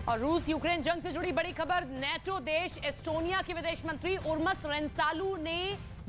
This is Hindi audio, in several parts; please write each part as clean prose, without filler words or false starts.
और रूस यूक्रेन जंग से जुड़ी बड़ी खबर। नेटो देश एस्टोनिया के विदेश मंत्री उर्मस रेनसालू ने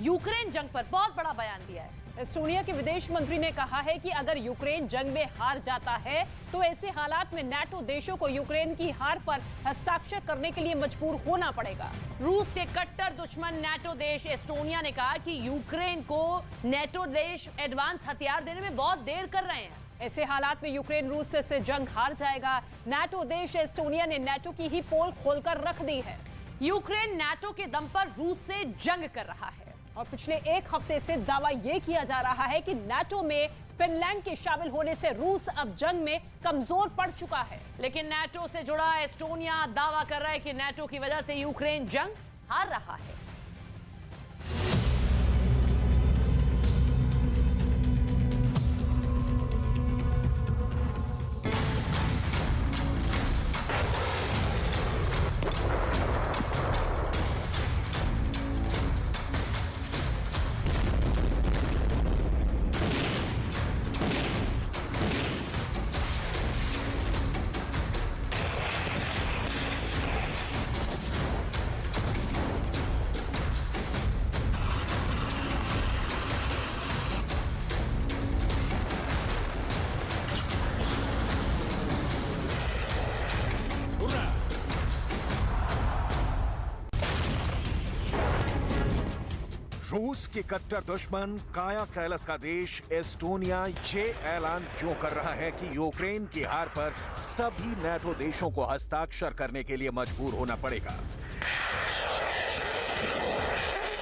यूक्रेन जंग पर बहुत बड़ा बयान दिया है। एस्टोनिया के विदेश मंत्री ने कहा है कि अगर यूक्रेन जंग में हार जाता है तो ऐसे हालात में नेटो देशों को यूक्रेन की हार पर हस्ताक्षर करने के लिए मजबूर होना पड़ेगा। रूस के कट्टर दुश्मन नेटो देश एस्टोनिया ने कहा कि यूक्रेन को नेटो देश एडवांस हथियार देने में बहुत देर कर रहे हैं। ऐसे हालात में यूक्रेन रूस से जंग हार जाएगा। नेटो देश एस्टोनिया ने नेटो की ही पोल खोलकर रख दी है। यूक्रेन नेटो के दम पर रूस से जंग कर रहा है और पिछले एक हफ्ते से दावा यह किया जा रहा है कि नेटो में फिनलैंड के शामिल होने से रूस अब जंग में कमजोर पड़ चुका है। लेकिन नेटो से जुड़ा एस्टोनिया दावा कर रहा है कि नेटो की वजह से यूक्रेन जंग हार रहा है। रूस के कट्टर दुश्मन काया कैलाश का देश एस्टोनिया ये ऐलान क्यों कर रहा है कि यूक्रेन की हार पर सभी नेटो देशों को हस्ताक्षर करने के लिए मजबूर होना पड़ेगा।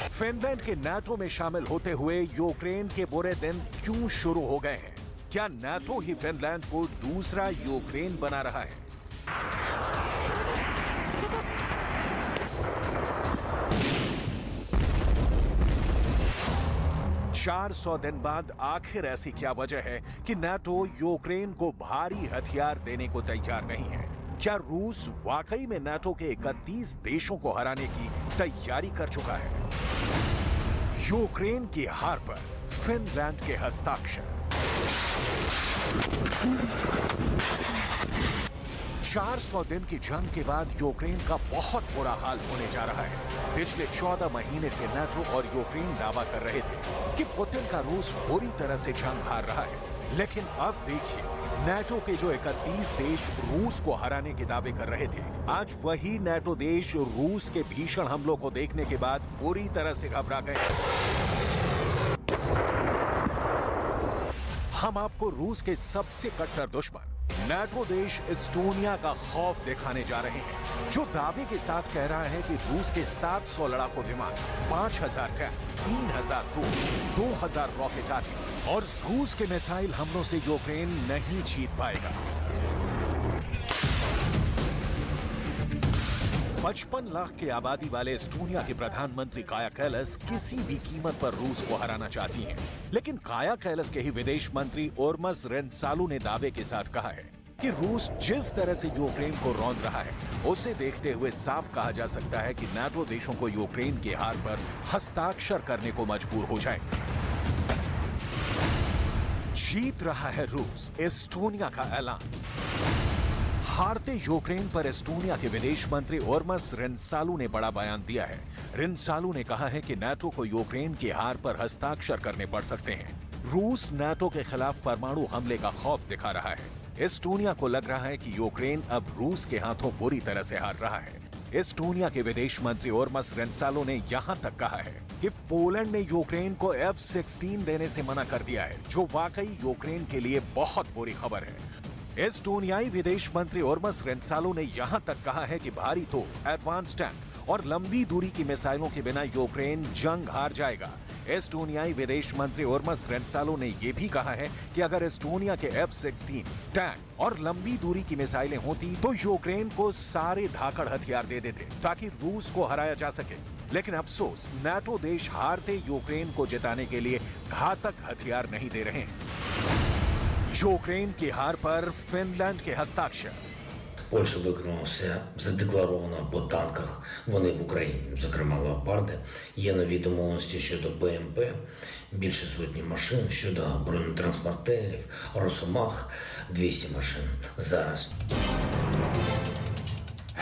फिनलैंड के नेटो में शामिल होते हुए यूक्रेन के बुरे दिन क्यों शुरू हो गए हैं? क्या नेटो ही फिनलैंड को दूसरा यूक्रेन बना रहा है? चार 100 दिन बाद आखिर ऐसी क्या वजह है कि नेटो यूक्रेन को भारी हथियार देने को तैयार नहीं है? क्या रूस वाकई में नेटो के 31 देशों को हराने की तैयारी कर चुका है? यूक्रेन की हार पर फिनलैंड के हस्ताक्षर। 400 दिन की जंग के बाद यूक्रेन का बहुत बुरा हाल होने जा रहा है। पिछले 14 महीने से नेटो और यूक्रेन दावा कर रहे थे कि पुतिन का रूस बुरी तरह से जंग हार रहा है, लेकिन अब देखिए नेटो के जो 31 देश रूस को हराने के दावे कर रहे थे, आज वही नेटो देश रूस के भीषण हमलों को देखने के बाद पूरी तरह से घबरा गए। हम आपको रूस के सबसे कट्टर दुश्मन नेटो देश एस्टोनिया का खौफ दिखाने जा रहे हैं, जो दावे के साथ कह रहा है कि रूस के 700 लड़ाकू विमान, 5000 टैंक, 3000 तोप, 2000 रॉकेट आदि और रूस के मिसाइल हमलों से यूक्रेन नहीं जीत पाएगा। 55 लाख की आबादी वाले एस्टोनिया के प्रधानमंत्री काया कैलाश किसी भी कीमत पर रूस को हराना चाहती हैं। लेकिन काया कैलाश के ही विदेश मंत्री उर्मस रेनसालू ने दावे के साथ कहा है कि रूस जिस तरह से यूक्रेन को रौंद रहा है, उसे देखते हुए साफ कहा जा सकता है कि नेटो देशों को यूक्रेन की हार पर हस्ताक्षर करने को मजबूर हो जाएंगे। जीत रहा है रूस, एस्टोनिया का ऐलान। हारते यूक्रेन पर एस्टोनिया के विदेश मंत्री उर्मस रेनसालू ने बड़ा बयान दिया है। रेनसालू ने कहा है कि नेटो को यूक्रेन की हार पर हस्ताक्षर करने पड़ सकते हैं। रूस नेटो के खिलाफ परमाणु हमले का खौफ दिखा रहा है। एस्टोनिया को लग रहा है कि यूक्रेन अब रूस के हाथों बुरी तरह से हार रहा है। एस्टोनिया के विदेश मंत्री उर्मस रेनसालू ने यहां तक कहा है कि पोलैंड ने यूक्रेन को F-16 देने से मना कर दिया है, जो वाकई यूक्रेन के लिए बहुत बुरी खबर है। एस्टोनियाई विदेश मंत्री उर्मस रेनसालू ने यहां तक कहा है कि भारी तोप, एडवांस टैंक और लंबी दूरी की मिसाइलों के बिना यूक्रेन जंग हार जाएगा। एस्टोनियाई विदेश मंत्री उर्मस रेनसालू ने यह भी कहा है कि अगर एस्टोनिया के F-16 टैंक और लंबी दूरी की मिसाइलें होती तो यूक्रेन को सारे धाकड़ हथियार दे देते ताकि रूस को हराया जा सके। लेकिन अफसोस, नेटो देश हारते यूक्रेन को जिताने के लिए घातक हथियार नहीं दे रहे हैं। यूक्रेन की हार पर फिनलैंड के हस्ताक्षर। Польща виконала все задекларовано по танках. Вони в Україні, зокрема «Леопарди». Є нові домовленості щодо БМП, більше сотні машин, щодо бронетранспортерів, «Росомах», 200 машин. Зараз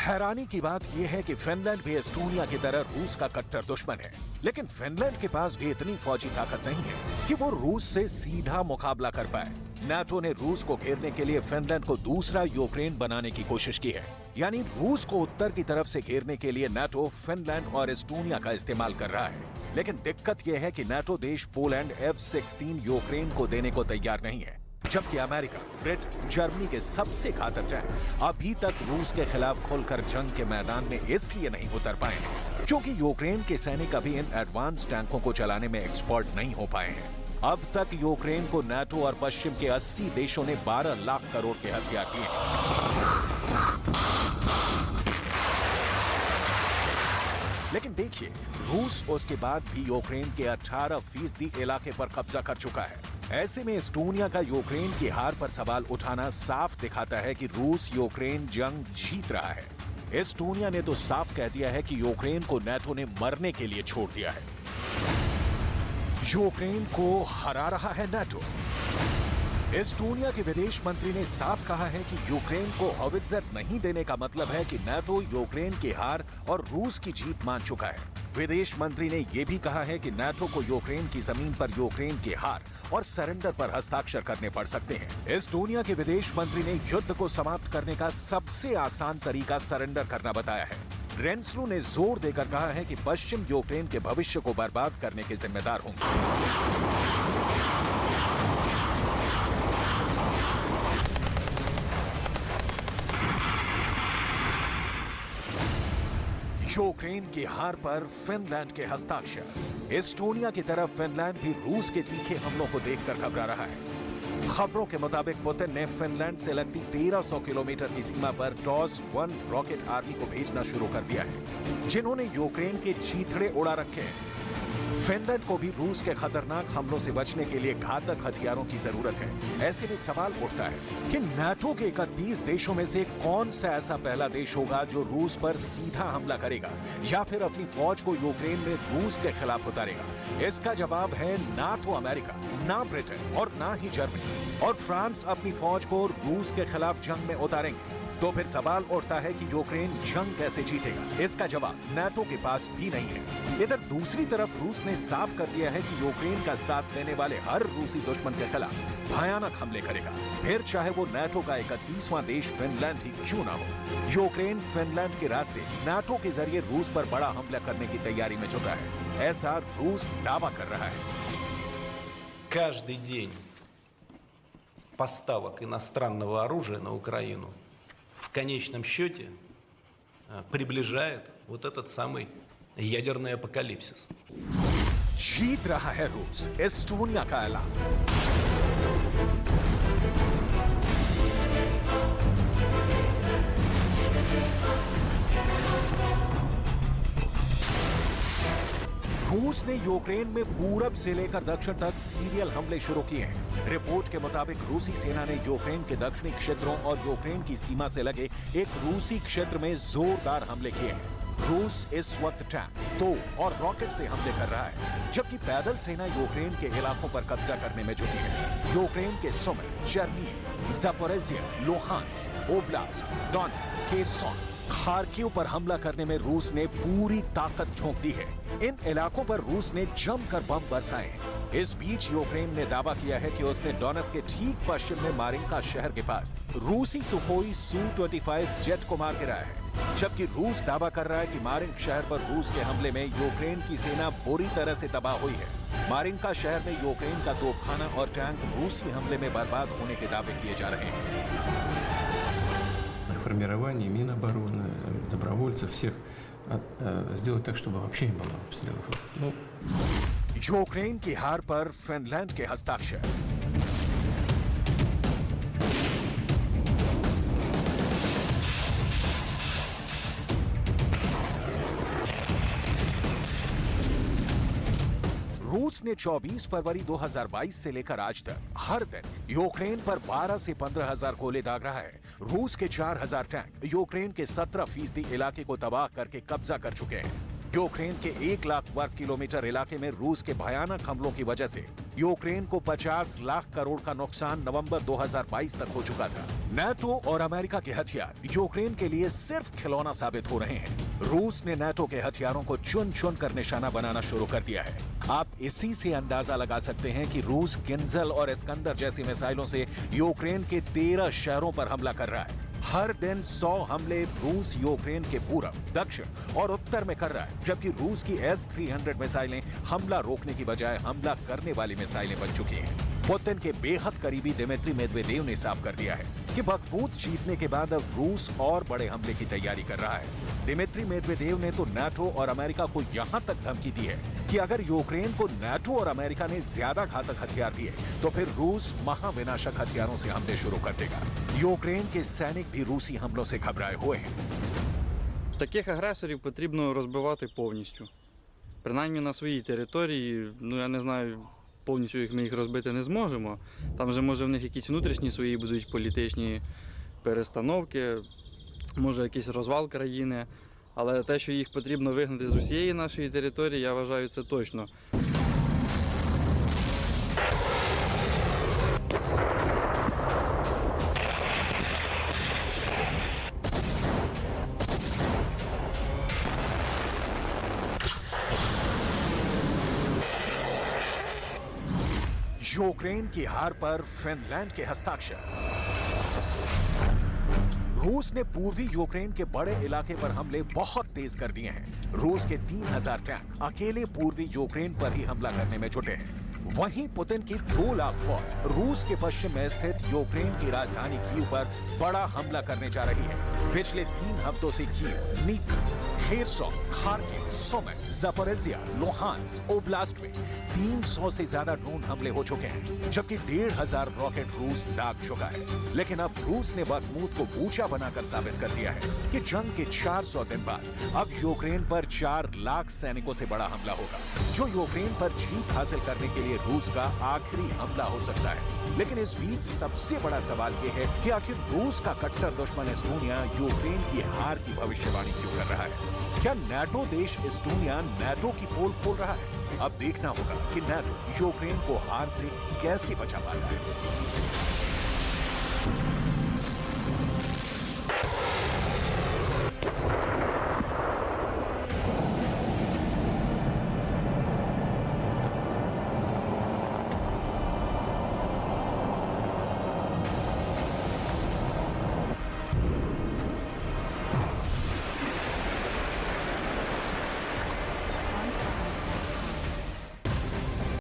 हैरानी की बात यह है कि फिनलैंड भी एस्टोनिया की तरह रूस का कट्टर दुश्मन है, लेकिन फिनलैंड के पास भी इतनी फौजी ताकत नहीं है कि वो रूस से सीधा मुकाबला कर पाए। नाटो ने रूस को घेरने के लिए फिनलैंड को दूसरा यूक्रेन बनाने की कोशिश की है, यानी रूस को उत्तर की तरफ से घेरने के लिए नाटो फिनलैंड और एस्टोनिया का इस्तेमाल कर रहा है। लेकिन दिक्कत यह है कि नाटो देश पोलैंड F-16 यूक्रेन को देने को तैयार नहीं है, जबकि अमेरिका, ब्रिटेन, जर्मनी के सबसे घातक टैंक अभी तक रूस के खिलाफ खुलकर जंग के मैदान में इसलिए नहीं उतर पाए हैं क्योंकि यूक्रेन के सैनिक अभी इन एडवांस टैंकों को चलाने में एक्सपर्ट नहीं हो पाए हैं। अब तक यूक्रेन को नाटो और पश्चिम के 80 देशों ने 12 लाख करोड़ के हथियार दिए हैं। लेकिन देखिए, रूस उसके बाद भी यूक्रेन के 18% इलाके पर कब्जा कर चुका है। ऐसे में एस्टोनिया का यूक्रेन की हार पर सवाल उठाना साफ दिखाता है कि रूस यूक्रेन जंग जीत रहा है। एस्टोनिया ने तो साफ कह दिया है कि यूक्रेन को नाटो ने मरने के लिए छोड़ दिया है। यूक्रेन को हरा रहा है नाटो। एस्टोनिया के विदेश मंत्री ने साफ कहा है कि यूक्रेन को हौवित्जर नहीं देने का मतलब है कि नाटो यूक्रेन की हार और रूस की जीत मान चुका है। विदेश मंत्री ने यह भी कहा है कि नाटो को यूक्रेन की जमीन पर यूक्रेन की हार और सरेंडर पर हस्ताक्षर करने पड़ सकते हैं। एस्टोनिया के विदेश मंत्री ने युद्ध को समाप्त करने का सबसे आसान तरीका सरेंडर करना बताया है। रेंसलू ने जोर देकर कहा है कि पश्चिम यूक्रेन के भविष्य को बर्बाद करने के जिम्मेदार होंगे। यूक्रेन की हार पर फिनलैंड के हस्ताक्षर। एस्टोनिया की तरफ फिनलैंड भी रूस के तीखे हमलों को देखकर घबरा रहा है। खबरों के मुताबिक पुतिन ने फिनलैंड से लगती 1300 किलोमीटर की सीमा पर TOS-1 रॉकेट आर्मी को भेजना शुरू कर दिया है, जिन्होंने यूक्रेन के चीथड़े उड़ा रखे हैं। फिनलैंड को भी रूस के खतरनाक हमलों से बचने के लिए घातक हथियारों की जरूरत है। ऐसे में सवाल उठता है कि नाटो के 31 देशों में से कौन सा ऐसा पहला देश होगा जो रूस पर सीधा हमला करेगा या फिर अपनी फौज को यूक्रेन में रूस के खिलाफ उतारेगा। इसका जवाब है ना तो अमेरिका, ना ब्रिटेन और ना ही जर्मनी। और फ्रांस अपनी फौज को रूस के खिलाफ जंग में उतारेंगे। तो फिर सवाल उठता है कि यूक्रेन जंग कैसे जीतेगा। इसका जवाब नाटो के पास भी नहीं है। इधर दूसरी तरफ रूस ने साफ कर दिया है कि यूक्रेन का साथ देने वाले हर रूसी दुश्मन के खिलाफ भयानक हमले करेगा, फिर चाहे वो नाटो का 31वां देश फिनलैंड ही क्यों ना हो। यूक्रेन फिनलैंड के रास्ते नाटो के जरिए रूस पर बड़ा हमला करने की तैयारी में जुटा है, ऐसा रूस दावा कर रहा है। Каждый день поставок иностранного оружия на Украину в конечном счете приближает вот этот самый ядерный апокалипсис. जीत रहा है रूस, एस्टोनिया का ऐलान। रूस ने यूक्रेन में पूरब से लेकर दक्षिण तक सीरियल हमले शुरू किए हैं। रिपोर्ट के मुताबिक रूसी सेना ने यूक्रेन के दक्षिणी क्षेत्रों और यूक्रेन की सीमा से लगे एक रूसी क्षेत्र में जोरदार हमले किए हैं। रूस इस वक्त टैंक, तोप और रॉकेट से हमले कर रहा है, जबकि पैदल सेना यूक्रेन के इलाकों पर कब्जा करने में जुटी है। यूक्रेन के Sumy, Chernihiv, Zaporizhzhia, Luhansk, oblast, Donetsk, Kherson, Kharkiv पर हमला करने में रूस ने पूरी ताकत झोंक दी है। इन इलाकों पर रूस ने जमकर बम बरसाए हैं। इस बीच यूक्रेन ने दावा किया है कि उसने डोनेत्स्क के ठीक पश्चिम में मारिंका शहर के पास रूसी सुखोई Su-25 जेट को मार गिराया है, जबकि रूस दावा कर रहा है कि मारिंक शहर पर रूस के हमले में यूक्रेन की सेना बुरी तरह से तबाह हुई है। मारिंका शहर में यूक्रेन का तोपखाना और टैंक रूसी हमले में बर्बाद होने के दावे किए जा रहे हैं। Формирование, Минобороны, добровольцев, всех сделать так, чтобы вообще не было обстрелов. यूक्रेन की हार पर फिनलैंड के हस्ताक्षर। रूस ने 24 फरवरी 2022 से लेकर आज तक हर दिन यूक्रेन पर 12 से 15 हजार गोले दाग रहा है। रूस के 4000 टैंक यूक्रेन के 17% इलाके को तबाह करके कब्जा कर चुके हैं। यूक्रेन के 1 लाख वर्ग किलोमीटर इलाके में रूस के भयानक हमलों की वजह से यूक्रेन को 50 लाख करोड़ का नुकसान नवंबर 2022 तक हो चुका था। नाटो और अमेरिका के हथियार यूक्रेन के लिए सिर्फ खिलौना साबित हो रहे हैं। रूस ने नाटो के हथियारों को चुन चुन कर निशाना बनाना शुरू कर दिया है। आप इसी से अंदाजा लगा सकते हैं कि रूस किंजल और इस्कंदर जैसी मिसाइलों से यूक्रेन के 13 शहरों पर हमला कर रहा है। हर दिन 100 हमले रूस यूक्रेन के पूरब, दक्षिण और उत्तर में कर रहा है, जबकि रूस की S-300 मिसाइलें हमला रोकने की बजाय हमला करने वाली मिसाइलें बन चुकी हैं। पुतिन के बेहद करीबी दिमित्री मेदवेदेव ने साफ कर दिया है कि बखमूत जीतने के बाद अब रूस और बड़े हमले की तैयारी कर रहा है। दिमित्री मेदवेदेव ने तो नाटो और अमेरिका को यहां तक धमकी दी है कि अगर यूक्रेन को नाटो और अमेरिका ने ज्यादा घातक हथियार दिए तो फिर रूस महाविनाशक हथियारों से हमले शुरू कर देगा। यूक्रेन के सैनिक भी रूसी हमलों से घबराए हुए हैं। Таких агресорів потрібно розбивати повністю. Принаймні на своїй території, я не знаю, повністю ми їх розбити не зможемо. Там же, може, в них якісь внутрішні свої будуть політичні перестановки, може, якийсь розвал країни. Але те, що їх потрібно вигнати з усієї нашої території, я вважаю, це точно. यूक्रेन की हार पर फिनलैंड के हस्ताक्षर। रूस ने पूर्वी यूक्रेन के बड़े इलाके पर हमले बहुत तेज कर दिए हैं। रूस के 3000 टैंक अकेले पूर्वी यूक्रेन पर ही हमला करने में जुटे हैं। वहीं पुतिन की 2 लाख फौज रूस के पश्चिम में स्थित यूक्रेन की राजधानी कीव पर बड़ा हमला करने जा रही है। पिछले 3 हफ्तों से Kyiv, Dnipro, Kherson, Kharkiv, Sumy, Zaporizhzhia, Luhansk oblast में 300 से ज्यादा ड्रोन हमले हो चुके हैं, जबकि 1500 रॉकेट रूस दाग चुका है। लेकिन अब रूस ने बखमूत को बूचा बनाकर साबित कर दिया है कि जंग के 400 दिन बाद अब यूक्रेन पर 4 लाख सैनिकों से बड़ा हमला होगा, जो यूक्रेन पर जीत हासिल करने के लिए रूस का आखिरी हमला हो सकता है। लेकिन इस बीच सबसे बड़ा सवाल यह है कि आखिर रूस का कट्टर दुश्मन एस्टोनिया यूक्रेन की हार की भविष्यवाणी क्यों कर रहा है? क्या नाटो देश एस्टोनिया नाटो की पोल खोल रहा है? अब देखना होगा कि नाटो यूक्रेन को हार से कैसे बचा पाता है।